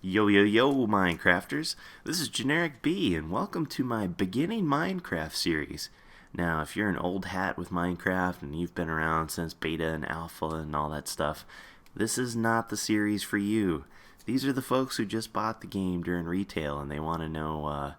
Yo, yo, yo, Minecrafters! This is Generic B, and welcome to my beginning Minecraft series. Now, if you're an old hat with Minecraft and you've been around since beta and alpha and all that stuff, this is not the series for you. These are the folks who just bought the game during retail and they want to know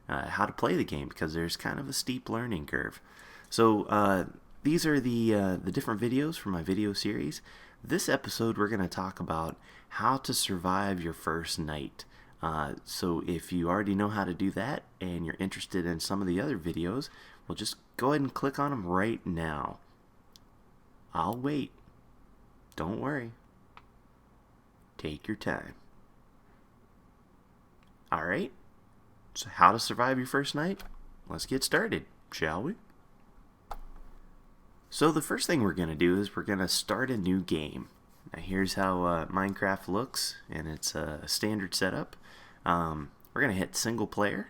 how to play the game because there's kind of a steep learning curve. So, these are the different videos from my video series. This episode, we're going to talk about how to survive your first night. So if you already know how to do that and you're interested in some of the other videos, well, just go ahead and click on them right now. I'll wait. Don't worry. Take your time. Alright, so how to survive your first night? Let's get started, shall we? So the first thing we're going to do is we're going to start a new game. Now here's how Minecraft looks, and it's a standard setup. We're going to hit single player,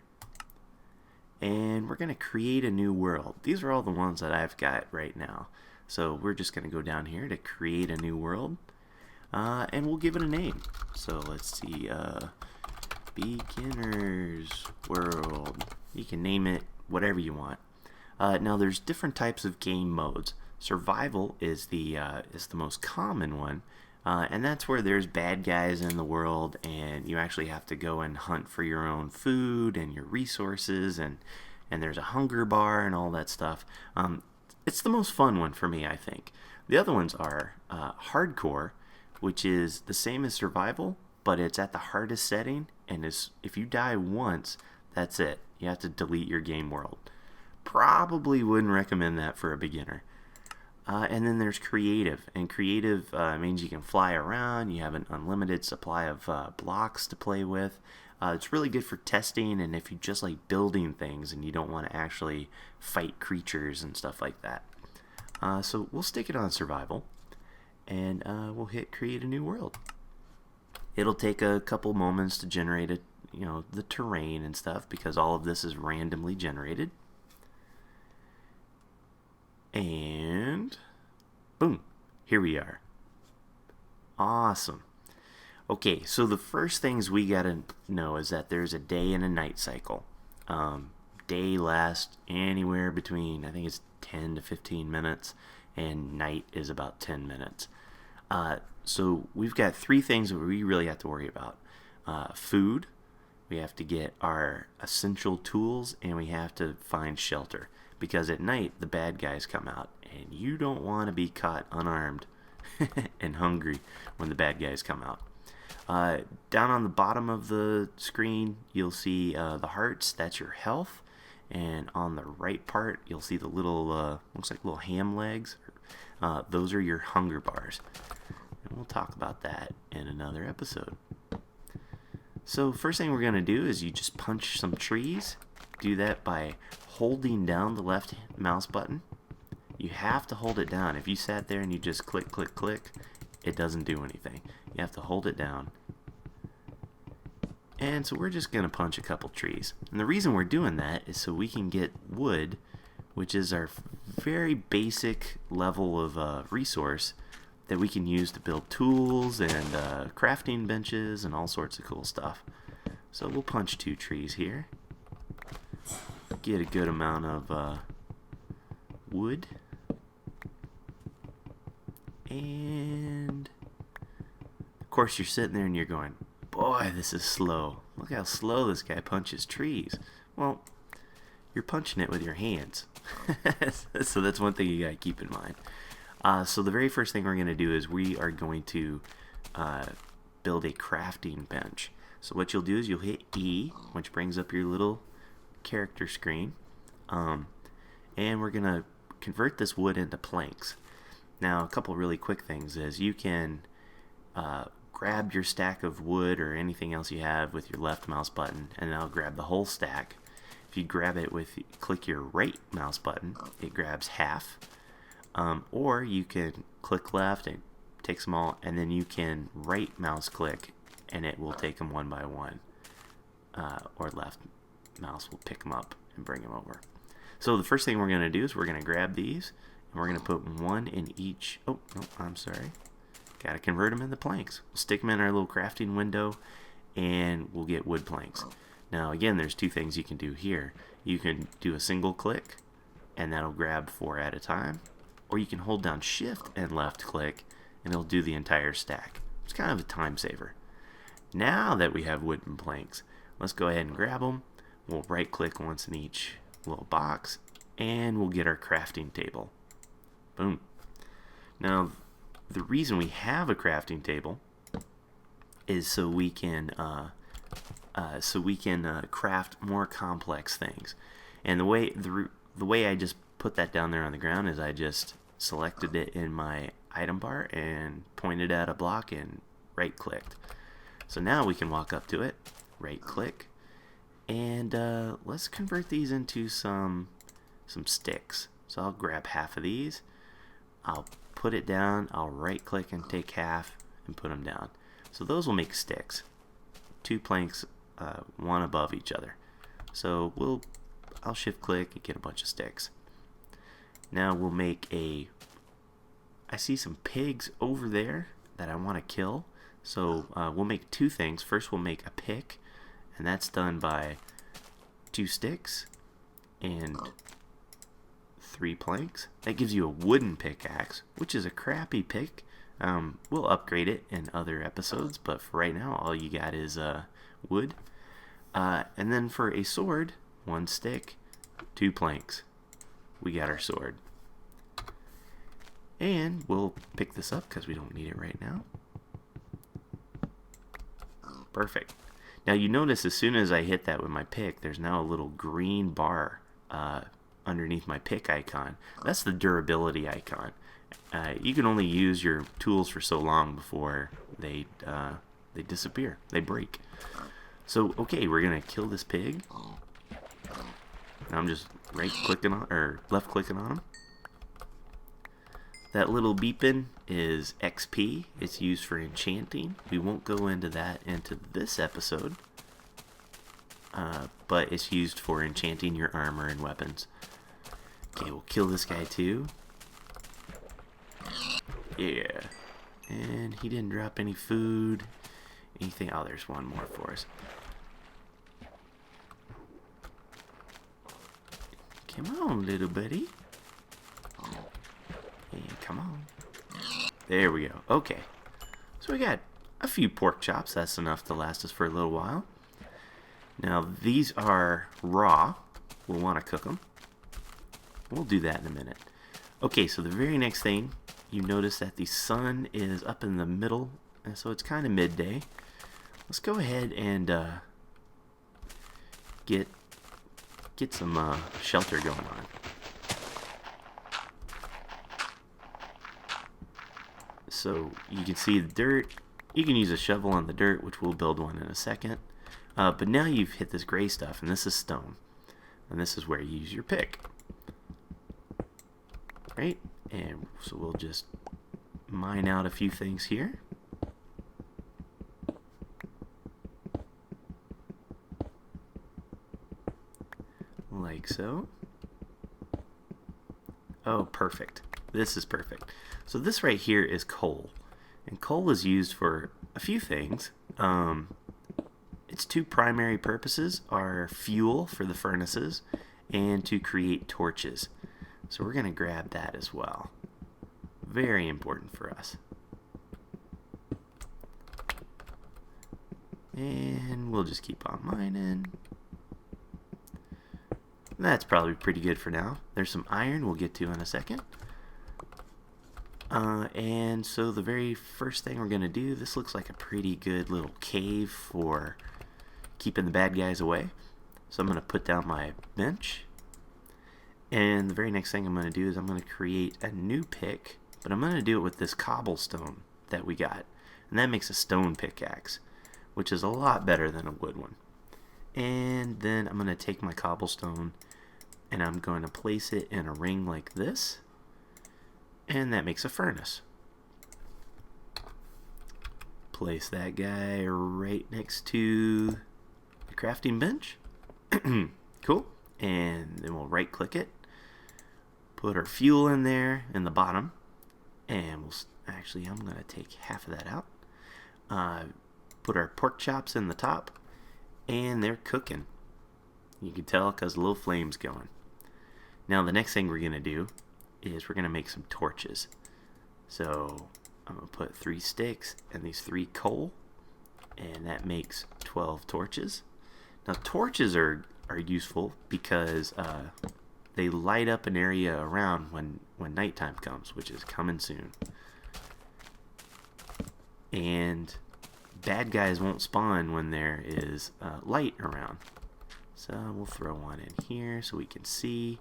and we're going to create a new world. These are all the ones that I've got right now. So we're just going to go down here to create a new world, and we'll give it a name. So let's see, Beginner's World. You can name it whatever you want. Now there's different types of game modes. Survival is the most common one, and that's where there's bad guys in the world, and you actually have to go and hunt for your own food and your resources, and there's a hunger bar and all that stuff. It's the most fun one for me, I think. The other ones are hardcore, which is the same as survival, but it's at the hardest setting, and if you die once, that's it. You have to delete your game world. Probably wouldn't recommend that for a beginner. And then there's creative, and creative means you can fly around. You have an unlimited supply of blocks to play with. It's really good for testing, and if you just like building things and you don't want to actually fight creatures and stuff like that. So we'll stick it on survival, and we'll hit create a new world. It'll take a couple moments to generate the terrain and stuff because all of this is randomly generated. And boom, here we are. Awesome. Okay, so the first things we gotta know is that there's a day and a night cycle. Day lasts anywhere between, I think it's 10 to 15 minutes, and night is about 10 minutes. So we've got three things that we really have to worry about. Food, we have to get our essential tools, and we have to find shelter. Because at night, the bad guys come out, and you don't want to be caught unarmed and hungry when the bad guys come out. Down on the bottom of the screen, you'll see the hearts. That's your health. And on the right part, you'll see the little, looks like little ham legs. Those are your hunger bars. And we'll talk about that in another episode. So first thing we're going to do is you just punch some trees. Do that by holding down the left mouse button. You have to hold it down. If you sat there and you just click, click, click, it doesn't do anything. You have to hold it down. And so we're just going to punch a couple trees. And the reason we're doing that is so we can get wood, which is our very basic level of resource that we can use to build tools and crafting benches and all sorts of cool stuff. So we'll punch 2 trees here. Get a good amount of wood. And of course you're sitting there and you're going, boy, this is slow. Look how slow this guy punches trees. Well, you're punching it with your hands. So that's one thing you gotta keep in mind. So the very first thing we're going to do is we are going to build a crafting bench. So what you'll do is you'll hit E, which brings up your little character screen, and we're gonna convert this wood into planks. Now a couple really quick things is you can grab your stack of wood or anything else you have with your left mouse button, and I'll grab the whole stack. If you grab it click your right mouse button, it grabs half, or you can click left and takes them all, and then you can right mouse click and it will take them one by one, or left mouse will pick them up and bring them over. So the first thing we're going to do is we're going to grab these and we're going to put one in each. Oh, no, I'm sorry. Got to convert them into planks. We'll stick them in our little crafting window, and we'll get wood planks. Now again, there's two things you can do here. You can do a single click, and that'll grab 4 at a time, or you can hold down shift and left click, and it'll do the entire stack. It's kind of a time saver. Now that we have wooden planks, let's go ahead and grab them. We'll right click once in each little box, and we'll get our crafting table. Boom. Now, the reason we have a crafting table is so we can craft more complex things. And the way I just put that down there on the ground is I just selected it in my item bar and pointed at a block and right clicked. So now we can walk up to it, right click, and let's convert these into some sticks. So I'll grab half of these, I'll put it down, I'll right click and take half and put them down. So those will make sticks. 2 planks, one above each other. So I'll shift click and get a bunch of sticks. Now we'll make I see some pigs over there that I want to kill. So we'll make 2 things. First we'll make a pick, and that's done by 2 sticks and 3 planks. That gives you a wooden pickaxe, which is a crappy pick. We'll upgrade it in other episodes, but for right now all you got is wood. And then for a sword, 1 stick, 2 planks. We got our sword. And we'll pick this up because we don't need it right now. Perfect. Now you notice as soon as I hit that with my pick, there's now a little green bar underneath my pick icon. That's the durability icon. You can only use your tools for so long before they disappear. They break. So okay, we're gonna kill this pig. Now I'm just right clicking on or left clicking on him. That little beeping is XP. It's used for enchanting. We won't go into that into this episode, but it's used for enchanting your armor and weapons. Okay, we'll kill this guy too. Yeah. And he didn't drop any food. Anything? Oh, there's one more for us. Come on, little buddy. Hey, come on. There we go. Okay. So we got a few pork chops. That's enough to last us for a little while. Now, these are raw. We'll want to cook them. We'll do that in a minute. Okay, so the very next thing, you notice that the sun is up in the middle, and so it's kind of midday. Let's go ahead and get some shelter going on. So you can see the dirt. You can use a shovel on the dirt, which we'll build one in a second. But now you've hit this gray stuff, and this is stone. And this is where you use your pick. Right? And so we'll just mine out a few things here. Like so. Oh, perfect. This is perfect. So this right here is coal. And coal is used for a few things. Its 2 primary purposes are fuel for the furnaces and to create torches. So we're going to grab that as well. Very important for us. And we'll just keep on mining. That's probably pretty good for now. There's some iron we'll get to in a second. And so the very first thing we're going to do, this looks like a pretty good little cave for keeping the bad guys away. So I'm going to put down my bench. And the very next thing I'm going to do is I'm going to create a new pick, but I'm going to do it with this cobblestone that we got. And that makes a stone pickaxe, which is a lot better than a wood one. And then I'm going to take my cobblestone and I'm going to place it in a ring like this. And that makes a furnace. Place that guy right next to the crafting bench. Cool. And then we'll right click it. Put our fuel in there in the bottom. And we'll actually, I'm going to take half of that out. put our pork chops in the top, and they're cooking. You can tell because little flames going. Now the next thing we're going to do is we're going to make some torches. So I'm going to put 3 sticks and these 3 coal, and that makes 12 torches. Now torches are useful because they light up an area around when nighttime comes, which is coming soon. And bad guys won't spawn when there is light around. So we'll throw one in here so we can see.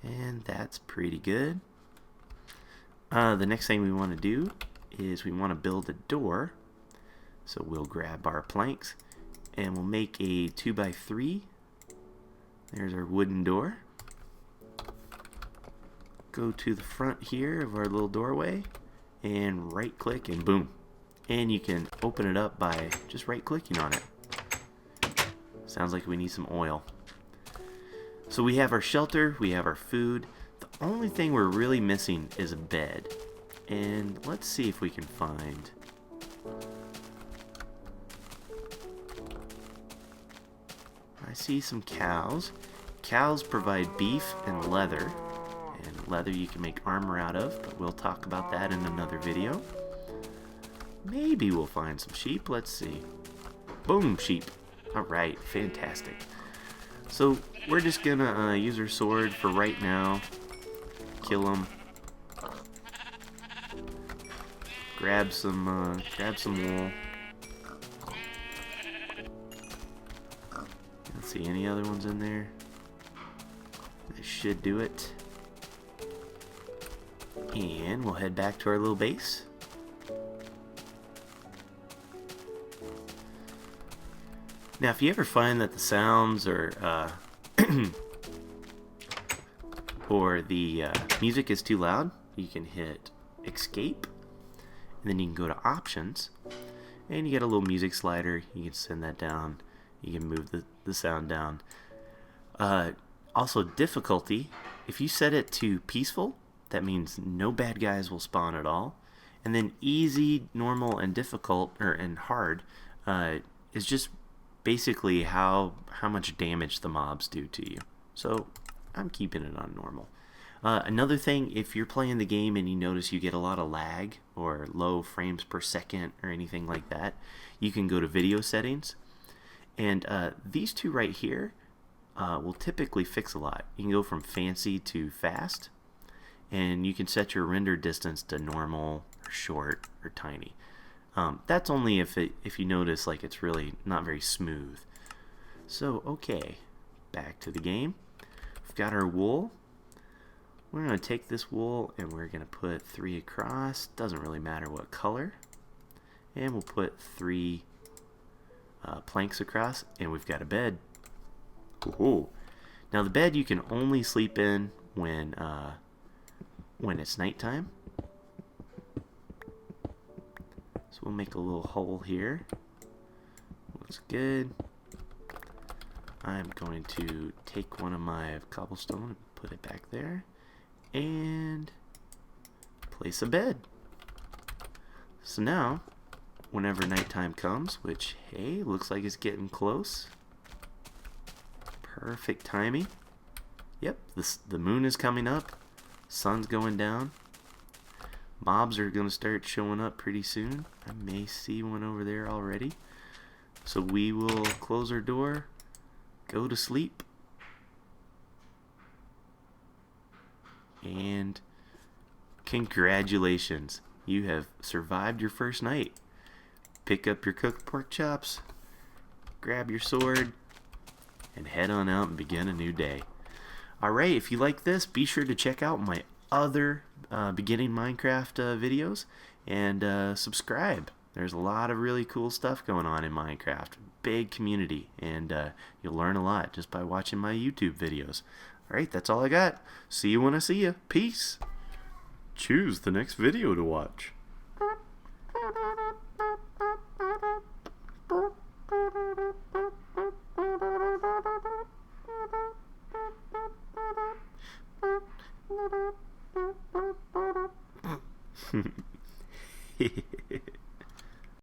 And that's pretty good. The next thing we want to do is we want to build a door. So we'll grab our planks and we'll make a 2x3. There's our wooden door. Go to the front here of our little doorway and right click and boom. And you can open it up by just right clicking on it. Sounds like we need some oil. So we have our shelter, we have our food. The only thing we're really missing is a bed. And let's see if we can find... I see some cows. Cows provide beef and leather. And leather you can make armor out of, but we'll talk about that in another video. Maybe we'll find some sheep. Let's see. Boom, sheep. Alright, fantastic. So we're just gonna use our sword for right now. Kill them. Grab some wool. Let's see, any other ones in there? That should do it. And we'll head back to our little base. Now, if you ever find that the sounds or the music is too loud, you can hit escape, and then you can go to options, and you get a little music slider. You can send that down. You can move the sound down. Also, difficulty. If you set it to peaceful, that means no bad guys will spawn at all. And then easy, normal, and difficult, and hard, is just basically how much damage the mobs do to you. So I'm keeping it on normal. Another thing, if you're playing the game and you notice you get a lot of lag or low frames per second or anything like that, you can go to video settings. And these two right here will typically fix a lot. You can go from fancy to fast, and you can set your render distance to normal or short or tiny. That's only if you notice like it's really not very smooth. So okay, back to the game. We've got our wool. We're going to take this wool and we're going to put 3 across. Doesn't really matter what color. And we'll put 3 planks across, and we've got a bed. Ooh. Now the bed you can only sleep in when it's nighttime. So we'll make a little hole here. Looks good. I'm going to take one of my cobblestone and put it back there. And place a bed. So now, whenever nighttime comes, which, hey, looks like it's getting close. Perfect timing. Yep, the moon is coming up. Sun's going down. Mobs are going to start showing up pretty soon. I may see one over there already. So we will close our door, go to sleep, and congratulations, you have survived your first night. Pick up your cooked pork chops, grab your sword, and head on out and begin a new day. Alright, if you like this, be sure to check out my other beginning Minecraft videos and subscribe. There's a lot of really cool stuff going on in Minecraft. Big community, and you'll learn a lot just by watching my YouTube videos. Alright, that's all I got. See you when I see you. Peace. Choose the next video to watch.